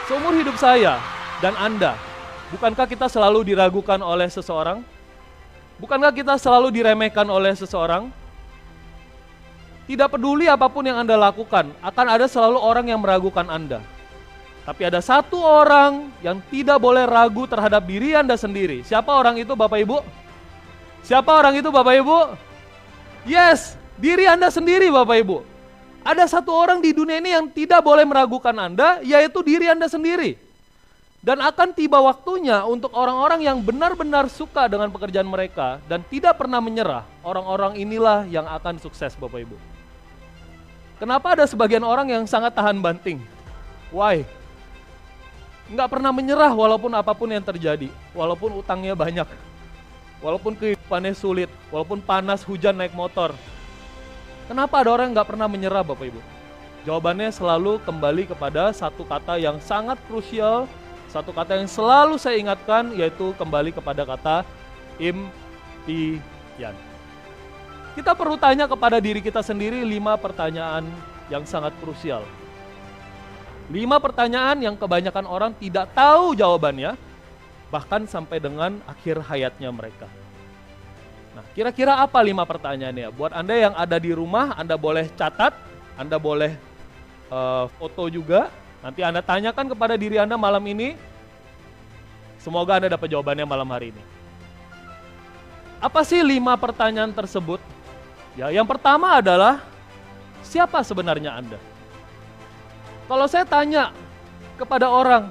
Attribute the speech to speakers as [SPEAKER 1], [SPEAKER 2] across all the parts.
[SPEAKER 1] Seumur hidup saya dan Anda, bukankah kita selalu diragukan oleh seseorang? Bukankah kita selalu diremehkan oleh seseorang? Tidak peduli apapun yang Anda lakukan, akan ada selalu orang yang meragukan Anda. Tapi ada satu orang yang tidak boleh ragu terhadap diri Anda sendiri. Siapa orang itu, Bapak Ibu? Siapa orang itu, Bapak Ibu? Yes, diri Anda sendiri, Bapak Ibu. Ada satu orang di dunia ini yang tidak boleh meragukan Anda, yaitu diri Anda sendiri. Dan akan tiba waktunya untuk orang-orang yang benar-benar suka dengan pekerjaan mereka dan tidak pernah menyerah, orang-orang inilah yang akan sukses, Bapak Ibu. Kenapa ada sebagian orang yang sangat tahan banting? Why? Nggak pernah menyerah walaupun apapun yang terjadi, walaupun utangnya banyak, walaupun kehidupannya sulit, walaupun panas, hujan, naik motor. Kenapa ada orang yang nggak pernah menyerah, Bapak Ibu? Jawabannya selalu kembali kepada satu kata yang sangat krusial, satu kata yang selalu saya ingatkan, yaitu kembali kepada kata impian. Kita perlu tanya kepada diri kita sendiri 5 pertanyaan yang sangat krusial. 5 pertanyaan yang kebanyakan orang tidak tahu jawabannya, bahkan sampai dengan akhir hayatnya mereka. Nah, kira-kira apa 5 pertanyaannya? Buat Anda yang ada di rumah, Anda boleh catat, Anda boleh foto juga. Nanti Anda tanyakan kepada diri Anda malam ini. Semoga Anda dapat jawabannya malam hari ini. Apa sih 5 pertanyaan tersebut? Ya, yang pertama adalah, siapa sebenarnya Anda? Kalau saya tanya kepada orang,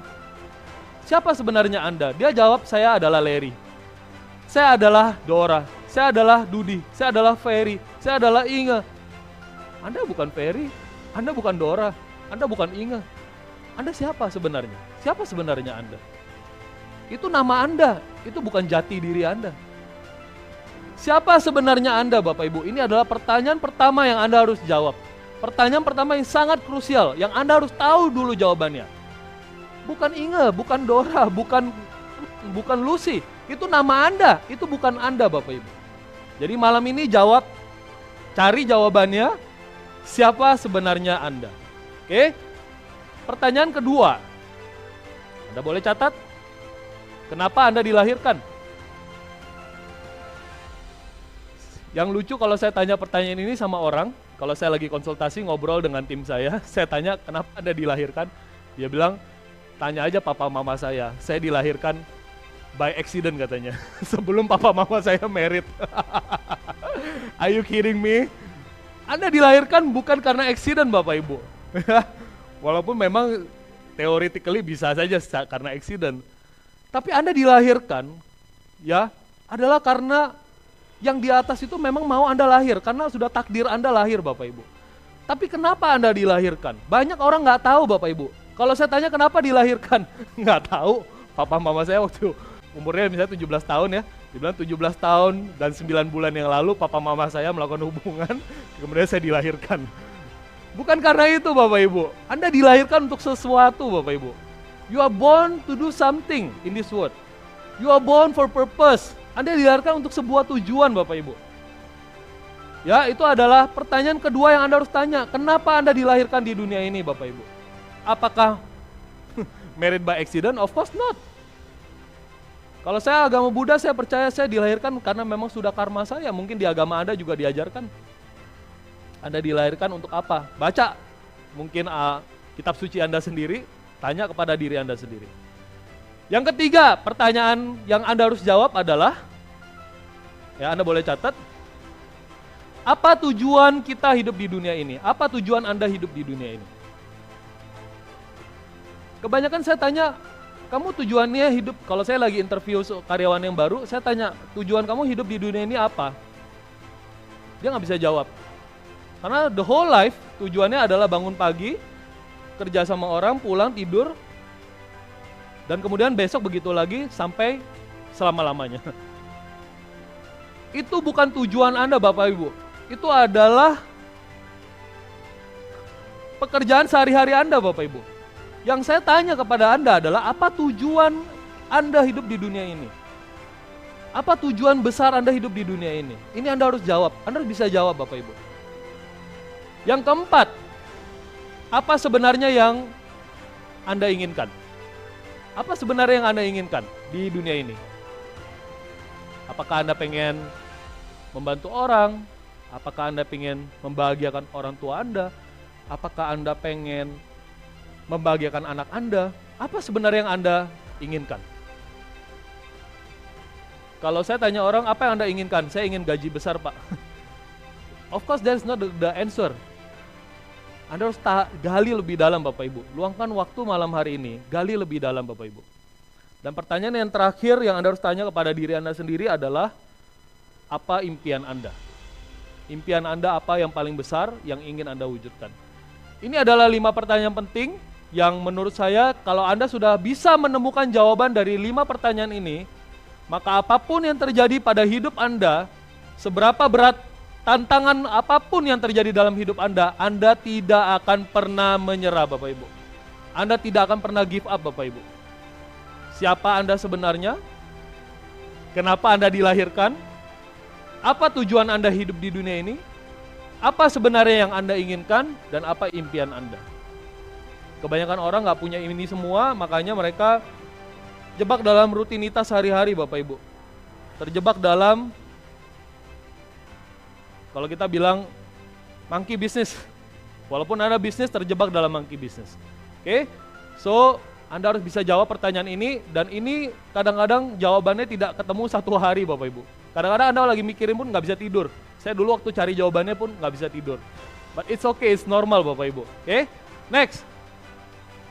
[SPEAKER 1] siapa sebenarnya Anda? Dia jawab, saya adalah Larry. Saya adalah Dora. Saya adalah Dudi, saya adalah Ferry, saya adalah Inge. Anda bukan Ferry, Anda bukan Dora, Anda bukan Inge. Anda siapa sebenarnya? Siapa sebenarnya Anda? Itu nama Anda, itu bukan jati diri Anda. Siapa sebenarnya Anda, Bapak Ibu? Ini adalah pertanyaan pertama yang Anda harus jawab. Pertanyaan pertama yang sangat krusial, yang Anda harus tahu dulu jawabannya. Bukan Inge, bukan Dora, bukan Lucy. Itu nama Anda, itu bukan Anda, Bapak Ibu. Jadi malam ini cari jawabannya, siapa sebenarnya Anda. Oke? Pertanyaan kedua, Anda boleh catat, kenapa Anda dilahirkan? Yang lucu kalau saya tanya pertanyaan ini sama orang, kalau saya lagi konsultasi ngobrol dengan tim saya tanya kenapa Anda dilahirkan? Dia bilang, tanya aja papa mama saya dilahirkan by accident katanya. Sebelum papa mama saya married. Are you kidding me? Anda dilahirkan bukan karena accident, Bapak Ibu. Walaupun memang theoretically bisa saja karena accident. Tapi Anda dilahirkan ya adalah karena yang di atas itu memang mau Anda lahir, karena sudah takdir Anda lahir, Bapak Ibu. Tapi kenapa Anda dilahirkan? Banyak orang nggak tahu, Bapak Ibu. Kalau saya tanya kenapa dilahirkan, nggak tahu. Papa mama saya waktu umurnya misalnya 17 tahun ya, dibilang 17 tahun dan 9 bulan yang lalu papa mama saya melakukan hubungan, kemudian saya dilahirkan. Bukan karena itu, Bapak Ibu. Anda dilahirkan untuk sesuatu, Bapak Ibu. You are born to do something in this world. You are born for purpose. Anda dilahirkan untuk sebuah tujuan, Bapak Ibu. Ya, itu adalah pertanyaan kedua yang Anda harus tanya. Kenapa Anda dilahirkan di dunia ini, Bapak Ibu? Apakah married by accident? Of course not. Kalau saya agama Buddha, saya percaya saya dilahirkan karena memang sudah karma saya. Mungkin di agama Anda juga diajarkan. Anda dilahirkan untuk apa? Baca mungkin kitab suci Anda sendiri, tanya kepada diri Anda sendiri. Yang ketiga, pertanyaan yang Anda harus jawab adalah, ya Anda boleh catat, apa tujuan kita hidup di dunia ini? Apa tujuan Anda hidup di dunia ini? Kebanyakan saya tanya, kamu tujuannya hidup, kalau saya lagi interview karyawan yang baru, saya tanya, tujuan kamu hidup di dunia ini apa? Dia nggak bisa jawab. Karena the whole life, tujuannya adalah bangun pagi, kerja sama orang, pulang, tidur, dan kemudian besok begitu lagi sampai selama-lamanya. Itu bukan tujuan Anda, Bapak Ibu. Itu adalah pekerjaan sehari-hari Anda, Bapak Ibu. Yang saya tanya kepada Anda adalah, apa tujuan Anda hidup di dunia ini? Apa tujuan besar Anda hidup di dunia ini? Ini Anda harus jawab. Anda harus bisa jawab, Bapak Ibu. Yang keempat, apa sebenarnya yang Anda inginkan? Apa sebenarnya yang Anda inginkan di dunia ini? Apakah Anda pengen membantu orang? Apakah Anda pengen membahagiakan orang tua Anda? Apakah Anda pengen membahagiakan anak Anda? Apa sebenarnya yang Anda inginkan? Kalau saya tanya orang, apa yang Anda inginkan? Saya ingin gaji besar, Pak. Of course, that's not the answer. Anda harus gali lebih dalam, Bapak Ibu. Luangkan waktu malam hari ini, gali lebih dalam, Bapak Ibu. Dan pertanyaan yang terakhir yang Anda harus tanya kepada diri Anda sendiri adalah, apa impian Anda? Impian Anda apa yang paling besar yang ingin Anda wujudkan? Ini adalah 5 pertanyaan penting yang menurut saya kalau Anda sudah bisa menemukan jawaban dari 5 pertanyaan ini, maka apapun yang terjadi pada hidup Anda, seberapa berat tantangan apapun yang terjadi dalam hidup Anda tidak akan pernah menyerah, Bapak Ibu. Anda tidak akan pernah give up, Bapak Ibu. Siapa Anda sebenarnya? Kenapa Anda dilahirkan? Apa tujuan Anda hidup di dunia ini? Apa sebenarnya yang Anda inginkan? Dan apa impian Anda? Kebanyakan orang nggak punya ini semua, makanya mereka jebak dalam rutinitas sehari-hari, Bapak Ibu. Terjebak dalam, kalau kita bilang, monkey business. Walaupun Anda bisnis, terjebak dalam monkey business. Oke? So, Anda harus bisa jawab pertanyaan ini, dan ini kadang-kadang jawabannya tidak ketemu satu hari, Bapak Ibu. Kadang-kadang Anda lagi mikirin pun nggak bisa tidur. Saya dulu waktu cari jawabannya pun nggak bisa tidur. But it's okay, it's normal, Bapak Ibu. Oke? Next.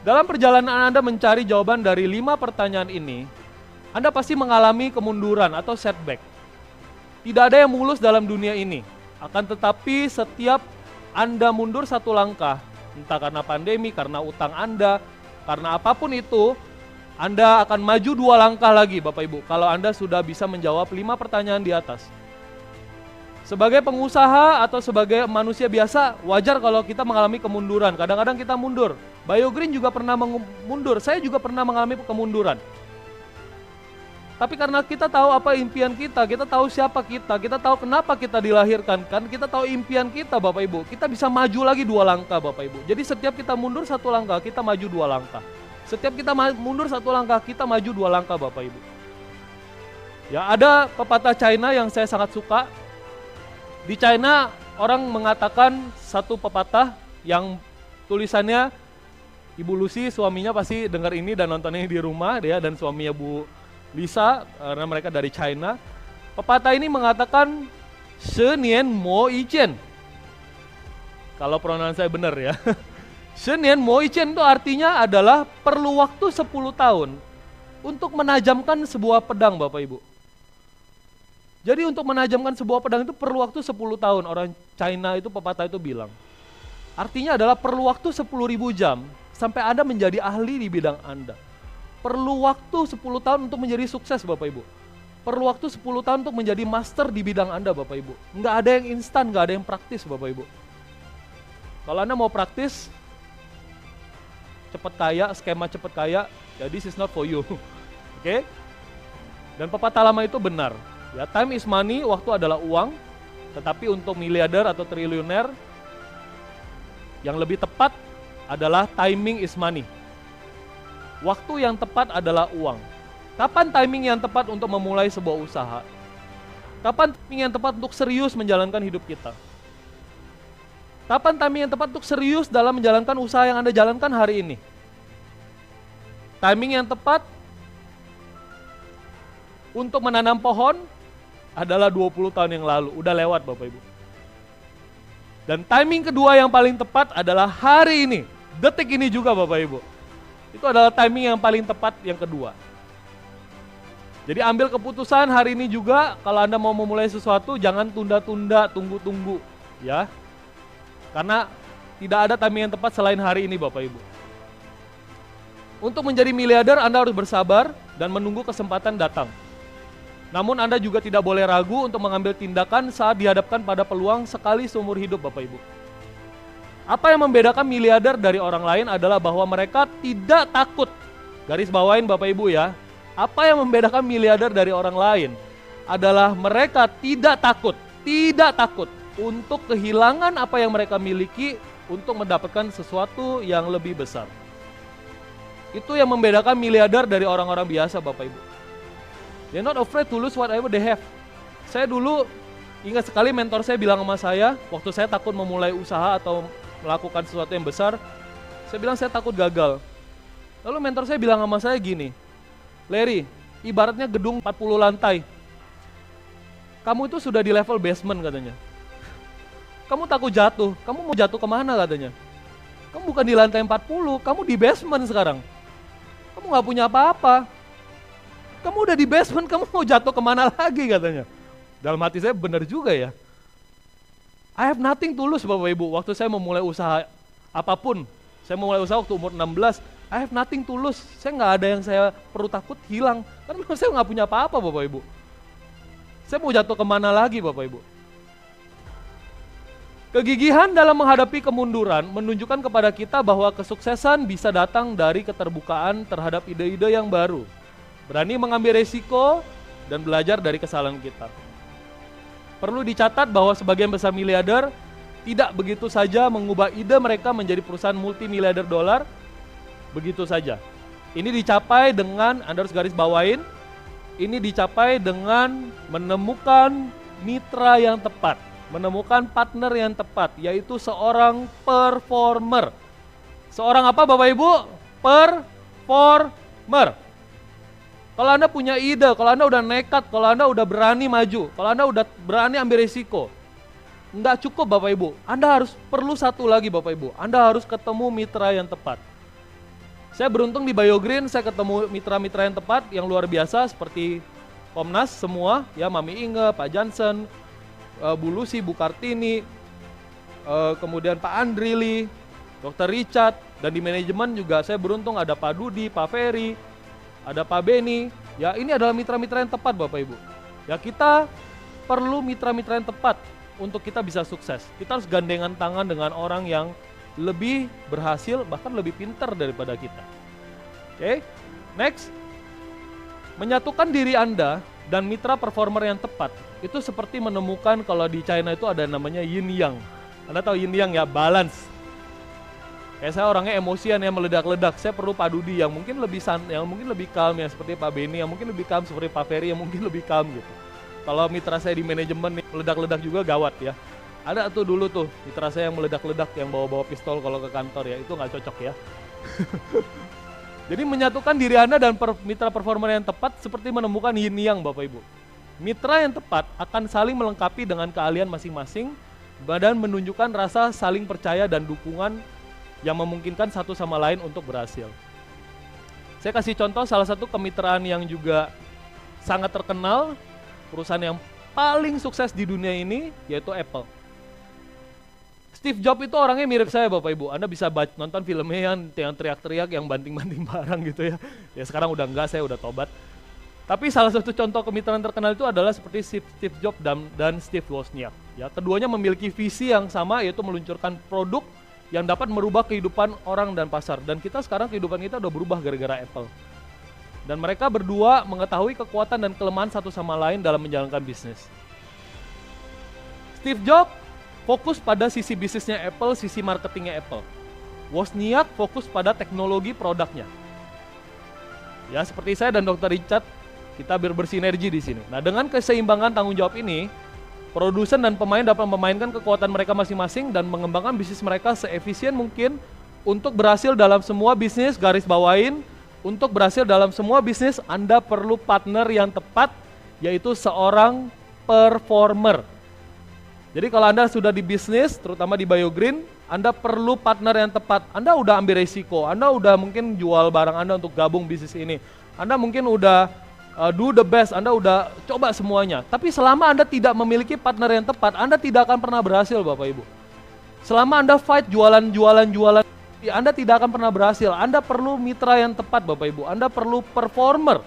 [SPEAKER 1] Dalam perjalanan Anda mencari jawaban dari 5 pertanyaan ini, Anda pasti mengalami kemunduran atau setback. Tidak ada yang mulus dalam dunia ini. Akan tetapi setiap Anda mundur satu langkah, entah karena pandemi, karena utang Anda, karena apapun itu, Anda akan maju 2 langkah lagi, Bapak Ibu, kalau Anda sudah bisa menjawab 5 pertanyaan di atas. Sebagai pengusaha atau sebagai manusia biasa, wajar kalau kita mengalami kemunduran. Kadang-kadang kita mundur. BioGreen juga pernah mundur, saya juga pernah mengalami kemunduran. Tapi karena kita tahu apa impian kita tahu siapa kita tahu kenapa kita dilahirkan, kan kita tahu impian kita, Bapak Ibu. Kita bisa maju lagi 2 langkah, Bapak Ibu. Jadi setiap kita mundur 1 langkah, kita maju 2 langkah. Setiap kita mundur 1 langkah, kita maju 2 langkah, Bapak Ibu. Ya, ada pepatah China yang saya sangat suka. Di China orang mengatakan satu pepatah yang tulisannya, Ibu Lucy suaminya pasti dengar ini dan nontonnya di rumah, dia dan suaminya Bu Lisa, karena mereka dari China. Pepatah ini mengatakan Shenian Mo Ichen. Kalau pronunciasi saya benar ya. Shenian Mo Ichen itu artinya adalah perlu waktu 10 tahun untuk menajamkan sebuah pedang, Bapak Ibu. Jadi untuk menajamkan sebuah pedang itu perlu waktu 10 tahun. Orang China itu pepatah itu bilang. Artinya adalah perlu waktu 10.000 jam sampai Anda menjadi ahli di bidang Anda. Perlu waktu 10 tahun untuk menjadi sukses, Bapak Ibu. Perlu waktu 10 tahun untuk menjadi master di bidang Anda, Bapak Ibu. Nggak ada yang instan, nggak ada yang praktis, Bapak Ibu. Kalau Anda mau praktis, cepat kaya, skema cepat kaya, ya this is not for you. Oke? Dan pepatah lama itu benar. Ya, time is money, waktu adalah uang. Tetapi untuk miliarder atau triliuner, yang lebih tepat adalah timing is money. Waktu yang tepat adalah uang. Kapan timing yang tepat untuk memulai sebuah usaha? Kapan timing yang tepat untuk serius menjalankan hidup kita? Kapan timing yang tepat untuk serius dalam menjalankan usaha yang Anda jalankan hari ini? Timing yang tepat untuk menanam pohon adalah 20 tahun yang lalu, udah lewat, Bapak Ibu. Dan timing kedua yang paling tepat adalah hari ini, detik ini juga, Bapak Ibu. Itu adalah timing yang paling tepat yang kedua. Jadi ambil keputusan hari ini juga, kalau Anda mau memulai sesuatu, jangan tunda-tunda, tunggu-tunggu, ya. Karena tidak ada timing yang tepat selain hari ini, Bapak Ibu. Untuk menjadi miliarder, Anda harus bersabar dan menunggu kesempatan datang. Namun Anda juga tidak boleh ragu untuk mengambil tindakan saat dihadapkan pada peluang sekali seumur hidup, Bapak Ibu. Apa yang membedakan miliarder dari orang lain adalah bahwa mereka tidak takut. Garis bawain, Bapak Ibu ya. Apa yang membedakan miliarder dari orang lain adalah mereka tidak takut untuk kehilangan apa yang mereka miliki untuk mendapatkan sesuatu yang lebih besar. Itu yang membedakan miliarder dari orang-orang biasa, Bapak Ibu. They're not afraid to lose whatever they have. Saya dulu ingat sekali mentor saya bilang sama saya, waktu saya takut memulai usaha atau melakukan sesuatu yang besar, saya bilang saya takut gagal. Lalu mentor saya bilang sama saya gini, Larry, ibaratnya gedung 40 lantai. Kamu itu sudah di level basement katanya. Kamu takut jatuh, kamu mau jatuh kemana katanya. Kamu bukan di lantai 40, kamu di basement sekarang. Kamu gak punya apa-apa. Kamu udah di basement, kamu mau jatuh kemana lagi katanya. Dalam hati saya benar juga ya. I have nothing to lose Bapak Ibu. Waktu saya memulai usaha apapun, saya memulai usaha waktu umur 16, I have nothing to lose. Saya gak ada yang saya perlu takut hilang. Karena saya gak punya apa-apa Bapak Ibu. Saya mau jatuh kemana lagi Bapak Ibu. Kegigihan dalam menghadapi kemunduran menunjukkan kepada kita bahwa kesuksesan bisa datang dari keterbukaan terhadap ide-ide yang baru. Berani mengambil resiko dan belajar dari kesalahan kita. Perlu dicatat bahwa sebagian besar miliarder tidak begitu saja mengubah ide mereka menjadi perusahaan multimiliarder dolar begitu saja. Ini dicapai dengan, Anda harus garis bawain, ini dicapai dengan menemukan mitra yang tepat. Menemukan partner yang tepat, yaitu seorang performer. Seorang apa Bapak Ibu? Performer. Kalau Anda punya ide, kalau Anda udah nekat, kalau Anda udah berani maju, kalau Anda udah berani ambil risiko, nggak cukup Bapak Ibu. Anda harus perlu satu lagi Bapak Ibu, Anda harus ketemu mitra yang tepat. Saya beruntung di BioGreen, saya ketemu mitra-mitra yang tepat, yang luar biasa seperti Komnas semua, ya Mami Inge, Pak Johnson, Bu Lucy, Bu Kartini, kemudian Pak Andrili, Dr. Richard, dan di manajemen juga saya beruntung ada Pak Dudi, Pak Ferry, ada Pak Beni. Ya ini adalah mitra-mitra yang tepat Bapak Ibu. Ya kita perlu mitra-mitra yang tepat untuk kita bisa sukses. Kita harus gandengan tangan dengan orang yang lebih berhasil, bahkan lebih pintar daripada kita. Oke, next. Menyatukan diri Anda dan mitra performer yang tepat itu seperti menemukan, kalau di China itu ada namanya yin yang. Anda tahu yin yang ya, balance. Kayak saya orangnya emosian ya, meledak-ledak. Saya perlu Pak Dudi yang mungkin lebih yang mungkin lebih calm ya, seperti Pak Beni yang mungkin lebih calm, seperti Pak Ferry yang mungkin lebih calm gitu. Kalau mitra saya di manajemen nih, meledak-ledak juga gawat ya. Ada tuh dulu tuh mitra saya yang meledak-ledak, yang bawa-bawa pistol kalau ke kantor ya, itu nggak cocok ya. Jadi menyatukan diri Anda dan mitra performer yang tepat seperti menemukan yin yang Bapak Ibu. Mitra yang tepat akan saling melengkapi dengan keahlian masing-masing dan menunjukkan rasa saling percaya dan dukungan yang memungkinkan satu sama lain untuk berhasil. Saya kasih contoh salah satu kemitraan yang juga sangat terkenal, perusahaan yang paling sukses di dunia ini, yaitu Apple. Steve Jobs itu orangnya mirip saya Bapak Ibu. Anda bisa nonton filmnya yang teriak-teriak, yang banting-banting barang gitu ya. Ya sekarang udah enggak, saya udah tobat. Tapi salah satu contoh kemitraan terkenal itu adalah seperti Steve Jobs dan Steve Wozniak. Ya, keduanya memiliki visi yang sama, yaitu meluncurkan produk yang dapat merubah kehidupan orang dan pasar. Dan kita sekarang kehidupan kita udah berubah gara-gara Apple. Dan mereka berdua mengetahui kekuatan dan kelemahan satu sama lain dalam menjalankan bisnis. Steve Jobs fokus pada sisi bisnisnya Apple, sisi marketingnya Apple. Wozniak fokus pada teknologi produknya. Ya, seperti saya dan Dr. Richard, kita bersinergi di sini. Nah, dengan keseimbangan tanggung jawab ini, produsen dan pemain dapat memainkan kekuatan mereka masing-masing dan mengembangkan bisnis mereka seefisien mungkin untuk berhasil dalam semua bisnis. Garis bawain, untuk berhasil dalam semua bisnis, Anda perlu partner yang tepat, yaitu seorang performer. Jadi kalau Anda sudah di bisnis, terutama di BioGreen, Anda perlu partner yang tepat. Anda udah ambil resiko, Anda udah mungkin jual barang Anda untuk gabung bisnis ini. Anda mungkin udah do the best, Anda udah coba semuanya. Tapi selama Anda tidak memiliki partner yang tepat, Anda tidak akan pernah berhasil Bapak Ibu. Selama Anda fight jualan, Anda tidak akan pernah berhasil. Anda perlu mitra yang tepat Bapak Ibu, Anda perlu performer.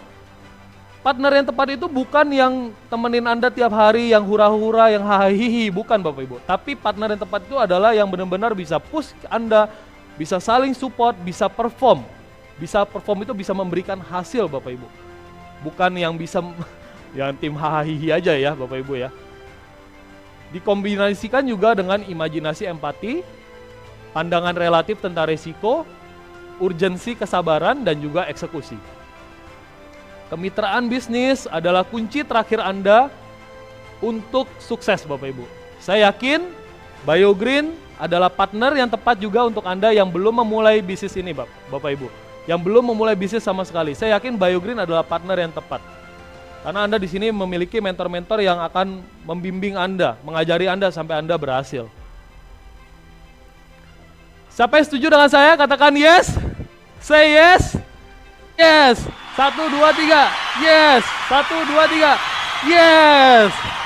[SPEAKER 1] Partner yang tepat itu bukan yang temenin Anda tiap hari, yang hura-hura, yang hahihi, bukan Bapak Ibu. Tapi partner yang tepat itu adalah yang benar-benar bisa push Anda, bisa saling support, bisa perform. Bisa perform itu bisa memberikan hasil Bapak Ibu. Bukan yang bisa yang tim hahihi aja ya Bapak Ibu ya. Dikombinasikan juga dengan imajinasi empati, pandangan relatif tentang resiko, urgensi kesabaran dan juga eksekusi. Kemitraan bisnis adalah kunci terakhir Anda untuk sukses Bapak Ibu. Saya yakin BioGreen adalah partner yang tepat juga untuk Anda yang belum memulai bisnis ini Bapak Ibu. Yang belum memulai bisnis sama sekali. Saya yakin BioGreen adalah partner yang tepat. Karena Anda di sini memiliki mentor-mentor yang akan membimbing Anda, mengajari Anda sampai Anda berhasil. Siapa yang setuju dengan saya? Katakan yes. Say yes. Yes. 1, 2, 3. Yes. 1, 2, 3. Yes.